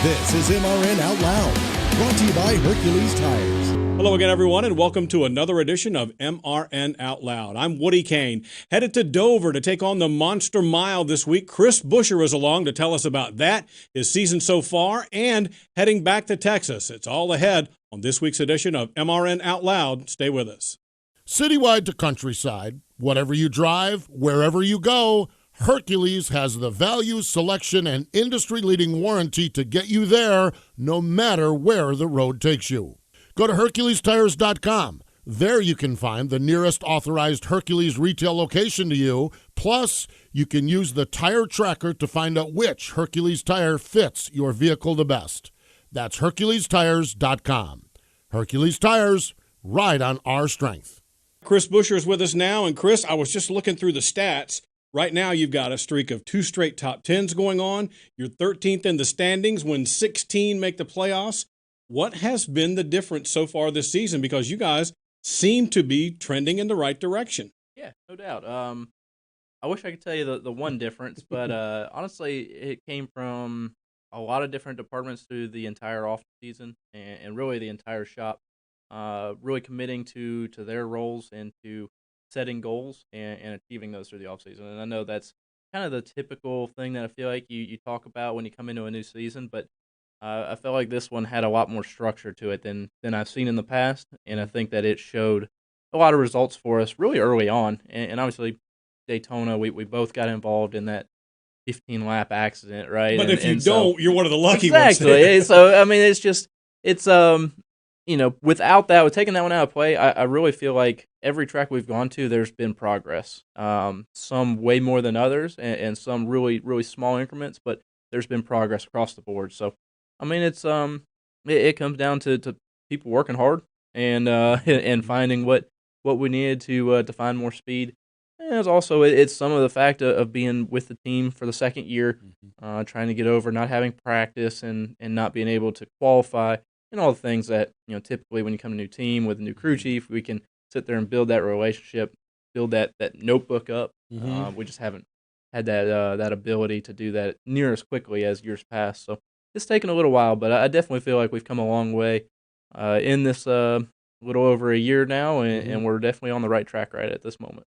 This is MRN Out Loud, brought to you by Hercules Tires. Hello again, everyone, and welcome to another edition of MRN Out Loud. I'm Woody Kane, headed to Dover to take on the Monster Mile this week. Chris Buescher is along to tell us about that, his season so far, and heading back to Texas. It's all ahead on this week's edition of MRN Out Loud. Stay with us. Citywide to countryside, whatever you drive, wherever you go, Hercules has the value, selection, and industry-leading warranty to get you there no matter where the road takes you. Go to HerculesTires.com. There you can find the nearest authorized Hercules retail location to you. Plus, you can use the tire tracker to find out which Hercules tire fits your vehicle the best. That's HerculesTires.com. Hercules Tires, ride on our strength. Chris Buescher is with us now, and Chris, I was just looking through the stats. Right now, you've got a streak of 2 straight top 10s going on. You're 13th in the standings when 16 make the playoffs. What has been the difference so far this season? Because you guys seem to be trending in the right direction. Yeah, no doubt. I wish I could tell you the one difference, but honestly, it came from a lot of different departments through the entire off season and really the entire shop, really committing to their roles and to setting goals and achieving those through the offseason. And I know that's kind of the typical thing that I feel like you talk about when you come into a new season, but I felt like this one had a lot more structure to it than I've seen in the past, and I think that it showed a lot of results for us really early on. And obviously, Daytona, we both got involved in that 15-lap accident, right? But if you don't, you're one of the lucky ones. Exactly. So, I mean, it's without that, with taking that one out of play, I really feel like every track we've gone to, there's been progress. Some way more than others, and some really, really small increments, but there's been progress across the board. So, I mean, it comes down to people working hard and finding what we needed to find more speed. And it's some of the fact of being with the team for the second year, trying to get over not having practice and not being able to qualify. And all the things that, typically when you come to a new team with a new crew chief, we can sit there and build that relationship, build that notebook up. We just haven't had that ability to do that near as quickly as years past. So it's taken a little while, but I definitely feel like we've come a long way in this little over a year now, and we're definitely on the right track right at this moment.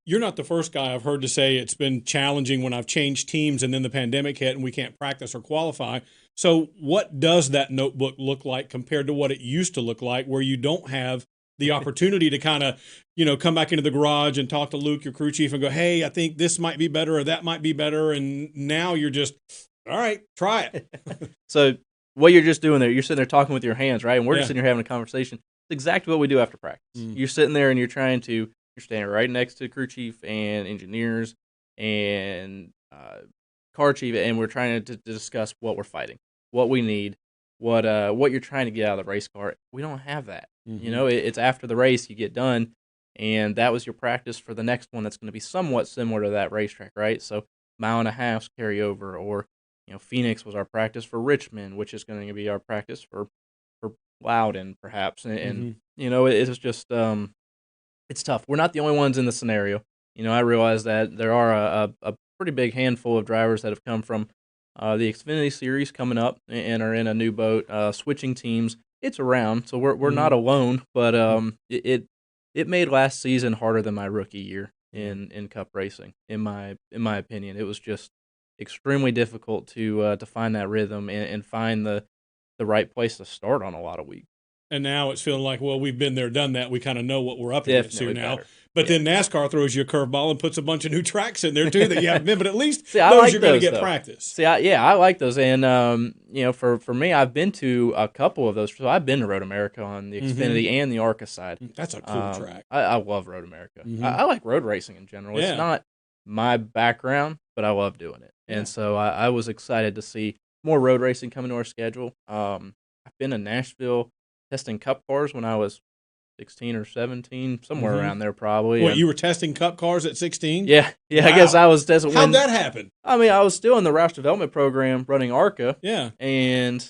You're not the first guy I've heard to say it's been challenging when I've changed teams and then the pandemic hit and we can't practice or qualify. So what does that notebook look like compared to what it used to look like, where you don't have the opportunity to kind of, come back into the garage and talk to Luke, your crew chief, and go, hey, I think this might be better or that might be better. And now you're just, all right, try it. So what you're just doing there, you're sitting there talking with your hands, right? And we're just sitting here having a conversation. It's exactly what we do after practice. You're sitting there and you're standing right next to crew chief and engineers and car chief, and we're trying to discuss what we're fighting, what we need, what you're trying to get out of the race car. We don't have that. It's after the race, you get done, and that was your practice for the next one that's going to be somewhat similar to that racetrack, right? So 1.5 miles carryover, or Phoenix was our practice for Richmond, which is going to be our practice for Loudon, perhaps. And it's just it's tough. We're not the only ones in the scenario. I realize that there are a pretty big handful of drivers that have come from the Xfinity Series coming up and are in a new boat, switching teams. It's around, so we're not alone. But it made last season harder than my rookie year in Cup racing. In my opinion, it was just extremely difficult to find that rhythm and find the right place to start on a lot of weeks. And now it's feeling like, well, we've been there, done that. We kind of know what we're up against here now. Better. But then NASCAR throws you a curveball and puts a bunch of new tracks in there, too, that you haven't been. But at least you're going to get practice. I like those. And, for me, I've been to a couple of those. So I've been to Road America on the Xfinity and the ARCA side. That's a cool track. I love Road America. I like road racing in general. It's not my background, but I love doing it. And so I was excited to see more road racing come into our schedule. I've been to Nashville testing Cup cars when I was 16 or 17, somewhere around there probably. What, you were testing Cup cars at 16? Yeah. Wow. I guess I was testing. How'd that happen? I mean, I was still in the Roush development program running ARCA. Yeah. And,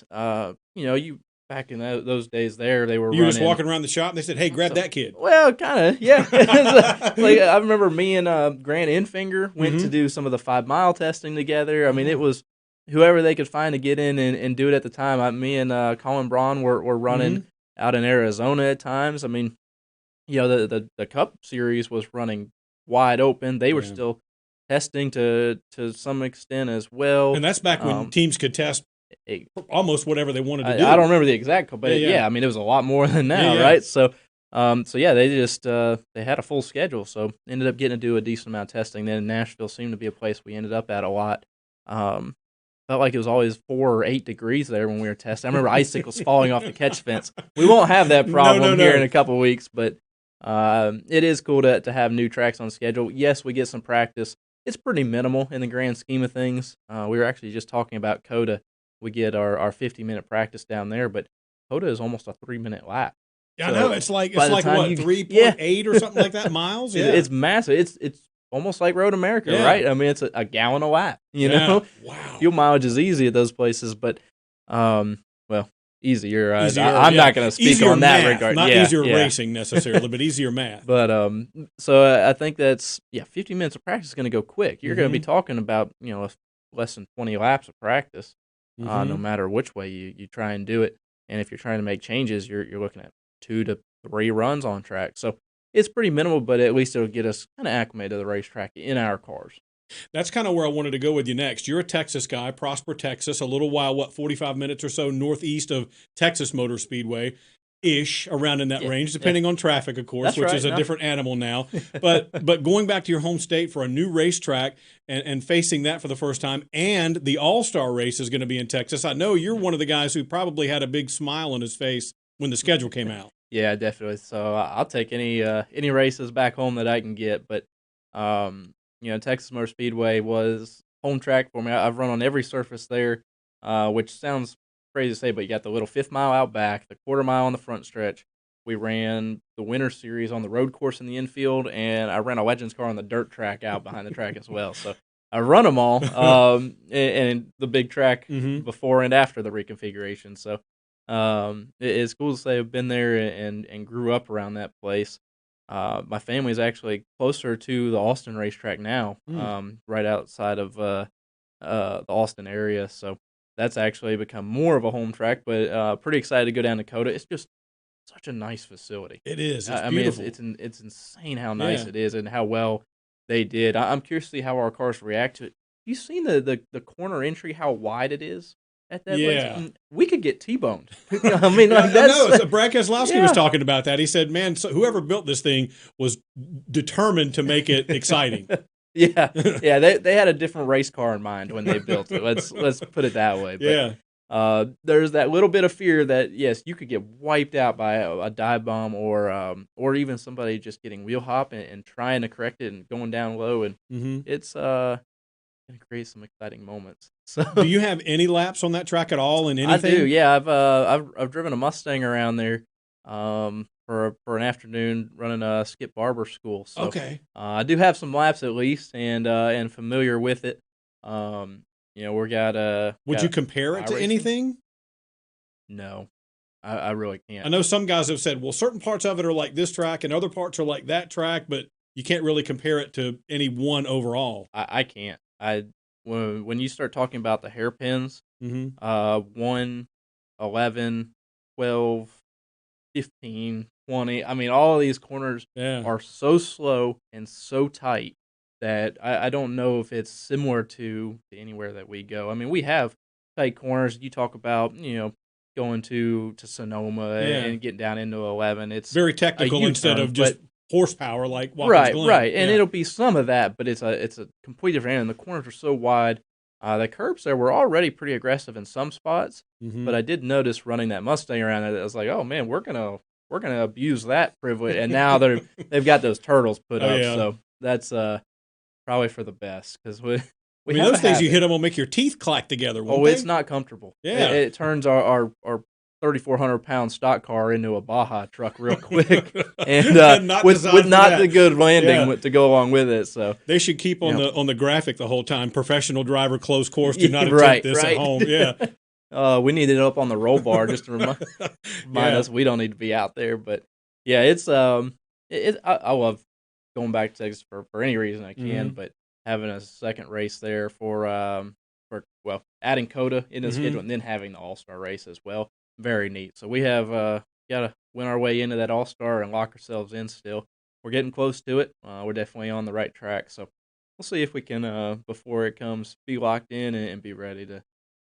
you back in those days there, they were You were just walking around the shop and they said, hey, grab that kid. Well, kind of, yeah. I remember me and Grant Enfinger went to do some of the 5 mile testing together. I mean, it was whoever they could find to get in and do it at the time. Me and Colin Braun were running out in Arizona at times. I mean, the Cup Series was running wide open. They were still testing to some extent as well. And that's back when teams could test almost whatever they wanted to do. I don't remember the exact, but I mean, it was a lot more than now, right? So, they just they had a full schedule, so ended up getting to do a decent amount of testing. Then Nashville seemed to be a place we ended up at a lot. Felt like it was always 4 or 8 degrees there when we were testing. I remember icicles falling off the catch fence. We won't have that problem here in a couple of weeks, but it is cool to have new tracks on schedule. Yes, we get some practice. It's pretty minimal in the grand scheme of things. We were actually just talking about COTA. We get our 50-minute practice down there, but COTA is almost a 3-minute lap. Yeah, so I know. It's like what, 3.8 or something like that miles? Yeah. It's massive. It's almost like Road America, right? I mean, it's a gallon a lap, you know? Wow. Fuel mileage is easy at those places, but, easier. I'm not going to speak easier on math, that regard. Not easier racing necessarily, but easier math. But, so I think that's, 50 minutes of practice is going to go quick. You're going to be talking about, less than 20 laps of practice, no matter which way you try and do it. And if you're trying to make changes, you're looking at 2 to 3 runs on track. So it's pretty minimal, but at least it'll get us kind of acclimated to the racetrack in our cars. That's kind of where I wanted to go with you next. You're a Texas guy, Prosper, Texas, a little while, 45 minutes or so northeast of Texas Motor Speedway-ish, around in that range, depending on traffic, of course, which is a different animal now. But going back to your home state for a new racetrack and facing that for the first time, and the AllStar Race is going to be in Texas, I know you're one of the guys who probably had a big smile on his face when the schedule came out. Yeah, definitely. So I'll take any races back home that I can get. But Texas Motor Speedway was home track for me. I've run on every surface there, which sounds crazy to say, but you got the little 5th mile out back, the 1/4 mile on the front stretch. We ran the Winter Series on the road course in the infield, and I ran a Legends car on the dirt track out behind the track as well. So I run them all, and the big track before and after the reconfiguration. So. It's cool to say I've been there and grew up around that place. My family is actually closer to the Austin racetrack now, right outside of the Austin area. So that's actually become more of a home track, but pretty excited to go down to COTA. It's just such a nice facility. It is. It's beautiful. beautiful. It's insane how nice it is and how well they did. I'm curious to see how our cars react to it. You seen the corner entry, how wide it is? At that place, we could get T-boned. I mean, like that's. Brad Keselowski was talking about that. He said, "Man, so whoever built this thing was determined to make it exciting." They had a different race car in mind when they built it. Let's put it that way. But, there's that little bit of fear that yes, you could get wiped out by a dive bomb or even somebody just getting wheel hop and trying to correct it and going down low, and it's going to create some exciting moments. So, do you have any laps on that track at all in anything? I do. Yeah, I've driven a Mustang around there for an afternoon running a Skip Barber school. So, okay. I do have some laps at least and familiar with it. We got Would you compare it to anything? No, I really can't. I know some guys have said, well, certain parts of it are like this track and other parts are like that track, but you can't really compare it to any one overall. I can't. When you start talking about the hairpins, 1, 11, 12, 15, 20, I mean, all of these corners are so slow and so tight that I don't know if it's similar to anywhere that we go. I mean, we have tight corners. You talk about, going to Sonoma and getting down into 11. It's very technical instead of just horsepower like Watkins Glen. Right, and it'll be some of that, but it's a complete different end. And the corners are so wide. The curbs there were already pretty aggressive in some spots, but I did notice running that Mustang around there that I was like, oh man, we're gonna abuse that privilege. And now they've got those turtles put up, so that's probably for the best because we. I mean, those things you hit them will make your teeth clack together. It's not comfortable. Yeah, it turns our 3,400-pound stock car into a Baja truck real quick, and with not the good landing to go along with it. So they should keep on the graphic the whole time. Professional driver, close course. Do not attempt this at home. Yeah, we need it up on the roll bar just to remind us we don't need to be out there. But yeah, it's I love going back to Texas for any reason I can, but having a second race there for for adding COTA into the schedule and then having the AllStar Race as well. Very neat. So we have got to win our way into that AllStar and lock ourselves in still. We're getting close to it. We're definitely on the right track. So we'll see if we can, before it comes, be locked in and be ready to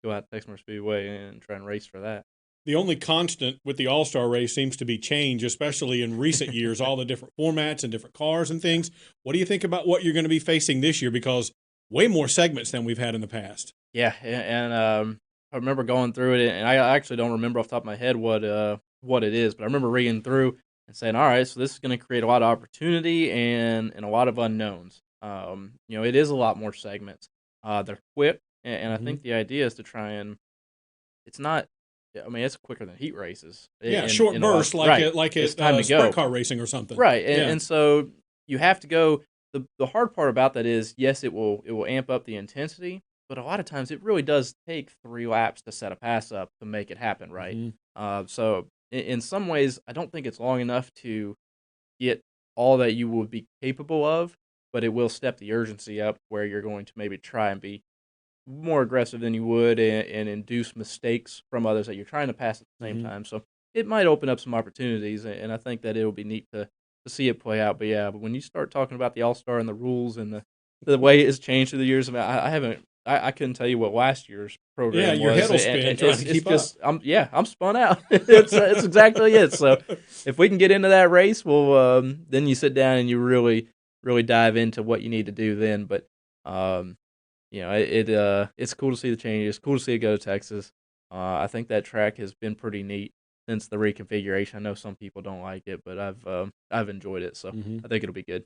go out to Texas Speedway and try and race for that. The only constant with the All-Star Race seems to be change, especially in recent years, all the different formats and different cars and things. What do you think about what you're going to be facing this year? Because way more segments than we've had in the past. Yeah, and I remember going through it, and I actually don't remember off the top of my head what it is, but I remember reading through and saying, all right, so this is going to create a lot of opportunity and a lot of unknowns. It is a lot more segments. They're quick, and I think the idea is to try and it's not. I mean, it's quicker than heat races. Short bursts, like it's sprint car racing or something. Right, and so you have to go. The hard part about that is, yes, it will amp up the intensity, but a lot of times it really does take 3 laps to set a pass up to make it happen, right? So in some ways, I don't think it's long enough to get all that you would be capable of, but it will step the urgency up where you're going to maybe try and be more aggressive than you would and induce mistakes from others that you're trying to pass at the same time. So it might open up some opportunities, and I think that it'll be neat to see it play out. But when you start talking about the All-Star and the rules and the way it's changed through the years, I mean, I couldn't tell you what last year's program was. Yeah, your head will spin trying to keep up. I'm spun out. it's exactly it. So if we can get into that race, then you sit down and you really, really dive into what you need to do then. But it's cool to see the changes. Cool to see it go to Texas. I think that track has been pretty neat since the reconfiguration. I know some people don't like it, but I've enjoyed it, so I think it'll be good.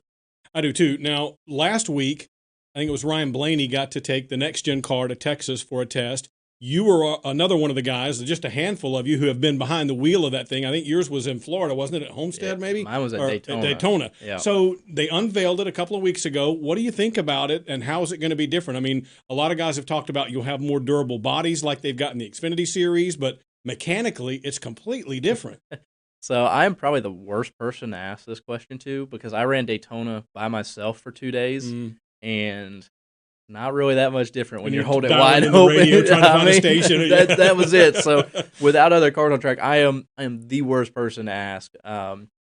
I do too. Now, last week, I think it was Ryan Blaney got to take the next-gen car to Texas for a test. You were another one of the guys, just a handful of you who have been behind the wheel of that thing. I think yours was in Florida, wasn't it, at Homestead maybe? Mine was at Daytona. At Daytona. Yeah. So they unveiled it a couple of weeks ago. What do you think about it, and how is it going to be different? I mean, a lot of guys have talked about you'll have more durable bodies like they've got in the Xfinity Series, but mechanically it's completely different. So I'm probably the worst person to ask this question to because I ran Daytona by myself for 2 days, and not really that much different when you're holding it wide open. Radio, trying to find a station. That was it. So without other cars on track, I am the worst person to ask.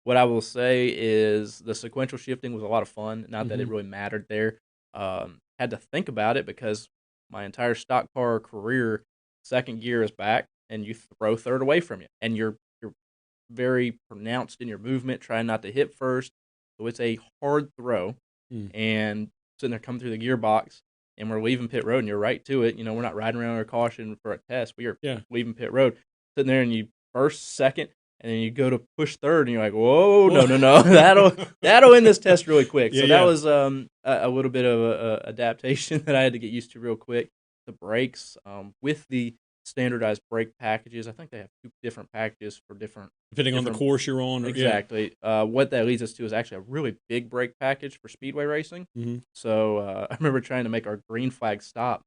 What I will say is the sequential shifting was a lot of fun. Not that it really mattered there. Had to think about it because my entire stock car career, second gear is back, and you throw third away from you, and you're very pronounced in your movement, trying not to hit first. So it's a hard throw, and sitting there coming through the gearbox, and we're leaving pit road, and you're right to it. We're not riding around our caution for a test. We are leaving pit road, sitting there, and you first, second, and then you go to push third, and you're like, whoa, no, that'll end this test really quick. So that was a little bit of a adaptation that I had to get used to real quick. The brakes, with the standardized brake packages, I think they have 2 different packages for different depending on the course you're on. Exactly. What that leads us to is actually a really big brake package for speedway racing. So I remember trying to make our green flag stop.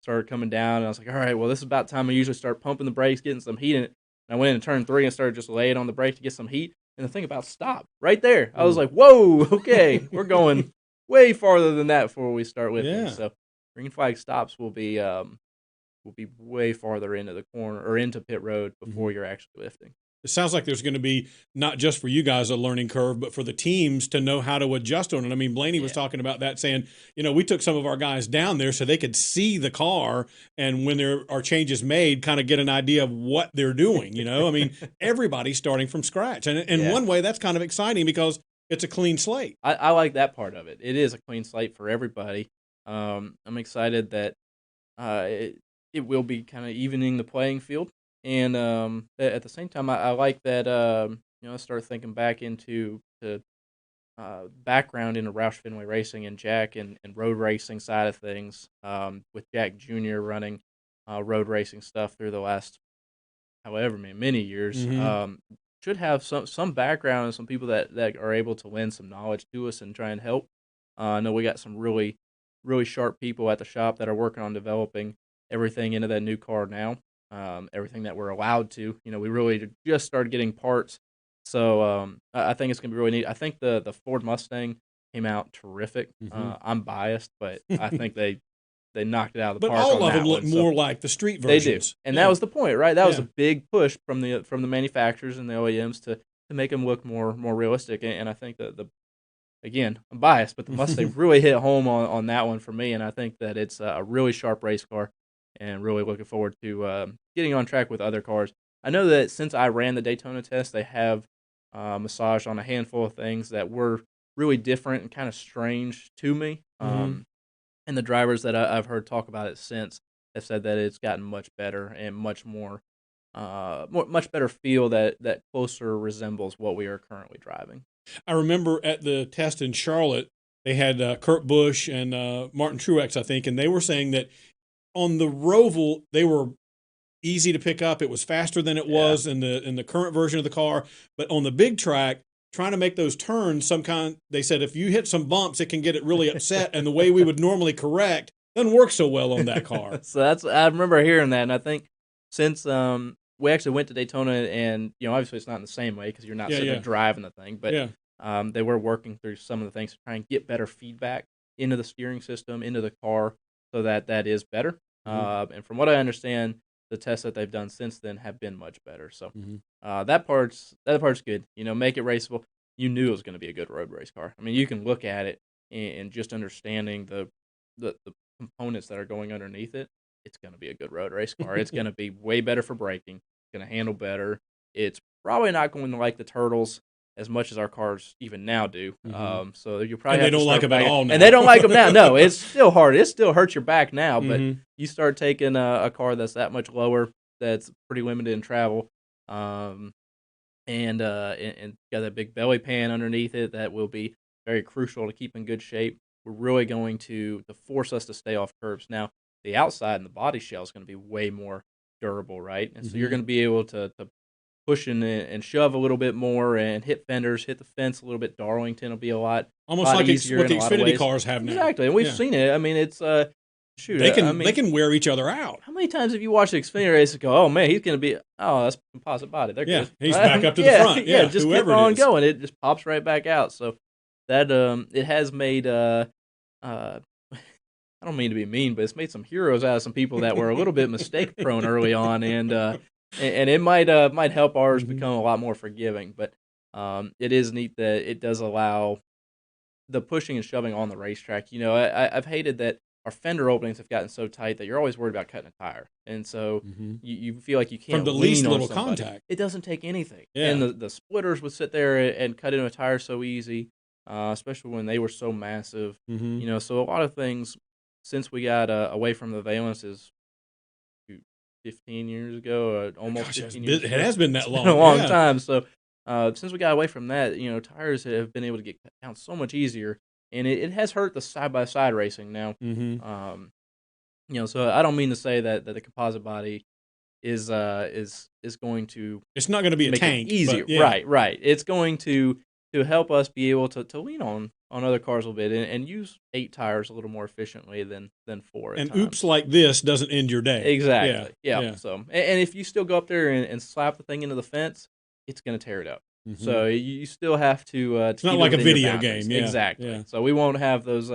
Started coming down, and I was like, all right, well, this is about time I usually start pumping the brakes, getting some heat in it. And I went into turn 3 and started just laying on the brake to get some heat. And the thing about stop, right there, I was like, whoa, okay, we're going way farther than that before we start lifting. So green flag stops will be way farther into the corner or into pit road before you're actually lifting. It sounds like there's going to be not just for you guys a learning curve, but for the teams to know how to adjust on it. I mean, Blaney was talking about that, saying, we took some of our guys down there so they could see the car, and when there are changes made, kind of get an idea of what they're doing. I mean, everybody's starting from scratch. And in one way, that's kind of exciting because it's a clean slate. I like that part of it. It is a clean slate for everybody. I'm excited that it will be kind of evening the playing field. And at the same time, I like that, I started thinking back into the background into Roush Fenway Racing and Jack and road racing side of things, with Jack Jr. running road racing stuff through the last however many years. Should have some background and some people that are able to lend some knowledge to us and try and help. I know we got some really, really sharp people at the shop that are working on developing everything into that new car now. Everything that we're allowed to. We really just started getting parts. So I think it's going to be really neat. I think the Ford Mustang came out terrific. I'm biased, but I think they they knocked it out of the But park. all on of them that look one. more like the street They do, versions. and that was the point, right? That was Yeah. a big push from the manufacturers and the OEMs to make them look more realistic. And I think that again, I'm biased, but the Mustang really hit home on that one for me, and I think that it's a really sharp race car, and really looking forward to getting on track with other cars. I know that since I ran the Daytona test, they have massaged on a handful of things that were really different and kind of strange to me. And the drivers that I've heard talk about it since have said that it's gotten much better and much much better feel that closer resembles what we are currently driving. I remember at the test in Charlotte, they had Kurt Busch and Martin Truex, I think, and they were saying that on the Roval, they were easy to pick up. It was faster than it was in the current version of the car. But on the big track, trying to make those turns, they said if you hit some bumps, it can get it really upset. And the way we would normally correct doesn't work so well on that car. So I remember hearing that, and I think since we actually went to Daytona, and obviously it's not in the same way because you're not sitting there driving the thing, but they were working through some of the things to try and get better feedback into the steering system, into the car, so that is better. And from what I understand, the tests that they've done since then have been much better. So that part's good. Make it raceable. You knew it was going to be a good road race car. I mean, you can look at it and just understanding the components that are going underneath it. It's going to be a good road race car. It's going to be way better for braking. It's going to handle better. It's probably not going to like the turtles as much as our cars even now do. So you probably they don't like them at all now. And they don't like them now. No, it's still hard. It still hurts your back now, but you start taking a car that's that much lower, that's pretty limited in travel, and got that big belly pan underneath it that will be very crucial to keep in good shape. We're really going to force us to stay off curbs. Now, the outside and the body shell is going to be way more durable, right? And so you're going to be able to push and shove a little bit more and hit fenders, hit the fence a little bit. Darlington will be a lot almost like easier what the in a lot of Xfinity ways. cars have now. Exactly, and we've seen it. I mean, it's shoot. They can wear each other out. How many times have you watched the Xfinity race and go, "Oh man, he's going to be that's composite body." They're good. He's back up to the front. Yeah, just keep on going. It just pops right back out. So that it has made I don't mean to be mean, but it's made some heroes out of some people that were a little bit mistake prone early on, and it might help ours become a lot more forgiving. But it is neat that it does allow the pushing and shoving on the racetrack. I've hated that our fender openings have gotten so tight that you're always worried about cutting a tire, and so you feel like you can't from the lean least on little somebody. contact. It doesn't take anything, and the splitters would sit there and cut into a tire so easy, especially when they were so massive. So a lot of things since we got away from the valences 15 years ago, almost 15 years ago. It has been that long. It's been a long time. So since we got away from that, tires have been able to get cut down so much easier, and it has hurt the side-by-side racing now. So I don't mean to say that the composite body is going to. It's not going to be a make tank. it easier, right. It's going to help us be able to lean on other cars a little bit and use 8 tires a little more efficiently than 4 at and times. Oops like this doesn't end your day. Exactly. Yeah. So and if you still go up there and slap the thing into the fence, it's going to tear it up. So you still have to. It's not like a video game. Yeah. Exactly. Yeah. So we won't have those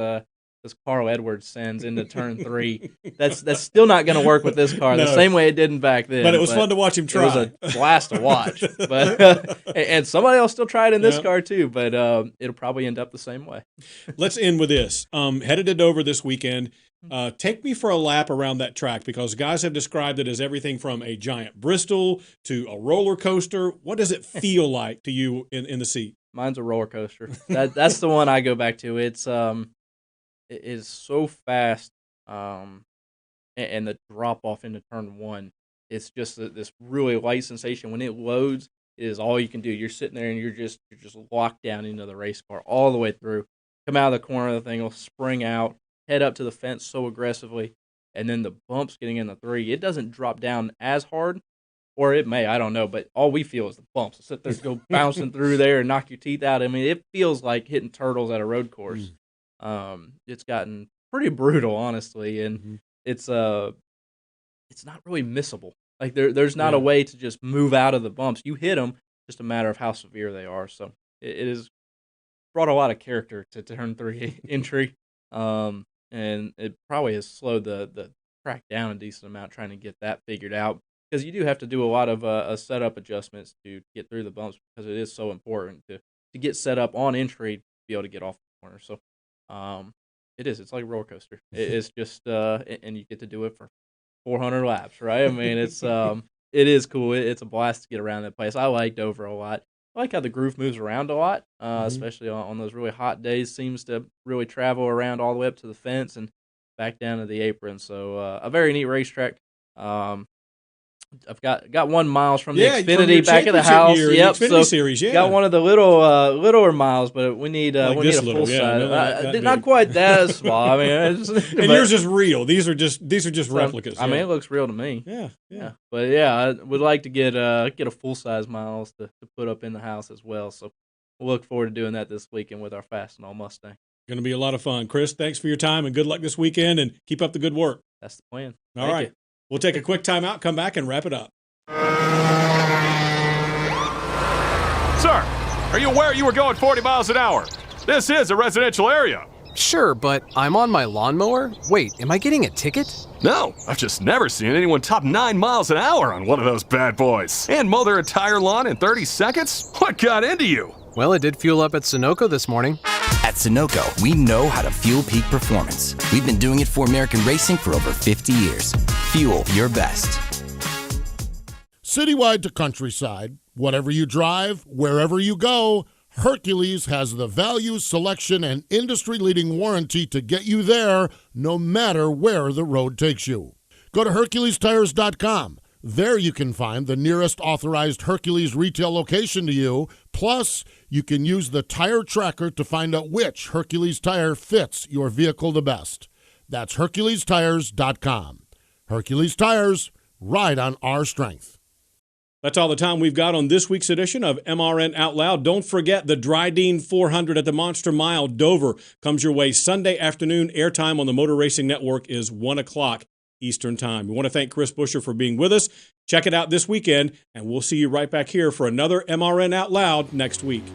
Carl Edwards sends into turn 3. That's still not going to work with this car the same way it didn't back then. But it was fun to watch him try. It was a blast to watch. But and somebody else still tried in this car too. But it'll probably end up the same way. Let's end with this. Headed it over this weekend. Take me for a lap around that track because guys have described it as everything from a giant Bristol to a roller coaster. What does it feel like to you in the seat? Mine's a roller coaster. That's the one I go back to. It's it is so fast, and the drop off into turn 1. It's just this really light sensation when it loads. It is all you can do. You're sitting there and you're just locked down into the race car all the way through. Come out of the corner of the thing, will spring out, head up to the fence so aggressively, and then the bumps getting in the 3. It doesn't drop down as hard, or it may, I don't know, but all we feel is the bumps. Sit there, go bouncing through there and knock your teeth out. I mean, it feels like hitting turtles at a road course. It's gotten pretty brutal, honestly, and it's not really missable. Like there's not a way to just move out of the bumps. You hit them, just a matter of how severe they are. So it has brought a lot of character to turn 3 entry. and it probably has slowed the track down a decent amount trying to get that figured out, because you do have to do a lot of setup adjustments to get through the bumps, because it is so important to get set up on entry to be able to get off the corner. So it's like a roller coaster. It's just and you get to do it for 400 laps, right? I mean, it's it is cool. It's a blast to get around that place. I like Dover a lot. I like how the groove moves around a lot, especially on those really hot days. Seems to really travel around all the way up to the fence and back down to the apron. So a very neat racetrack. I've got 1 mile from the Xfinity back of the house. Year, yep, the Xfinity so series, got one of the littler miles, but we need a full size. Not quite that small. I mean, and yours is real. These are just replicas. I mean, it looks real to me. Yeah. But yeah, I would like to get a full size miles to put up in the house as well. So we'll look forward to doing that this weekend with our Fastenal Mustang. Going to be a lot of fun. Chris, thanks for your time and good luck this weekend, and keep up the good work. That's the plan. All right. You. We'll take a quick time out, come back, and wrap it up. Sir, are you aware you were going 40 miles an hour? This is a residential area. Sure, but I'm on my lawnmower? Wait, am I getting a ticket? No, I've just never seen anyone top 9 miles an hour on one of those bad boys. And mow their entire lawn in 30 seconds? What got into you? Well, it did fuel up at Sunoco this morning. At Sunoco, we know how to fuel peak performance. We've been doing it for American racing for over 50 years. Fuel your best. Citywide to countryside, whatever you drive, wherever you go, Hercules has the value, selection, and industry-leading warranty to get you there no matter where the road takes you. Go to HerculesTires.com. There you can find the nearest authorized Hercules retail location to you. Plus, you can use the tire tracker to find out which Hercules tire fits your vehicle the best. That's HerculesTires.com. Hercules Tires, ride on our strength. That's all the time we've got on this week's edition of MRN Out Loud. Don't forget the Dryden 400 at the Monster Mile, Dover, comes your way Sunday afternoon. Airtime on the Motor Racing Network is 1 o'clock Eastern Time. We want to thank Chris Buescher for being with us. Check it out this weekend, and we'll see you right back here for another MRN Out Loud next week.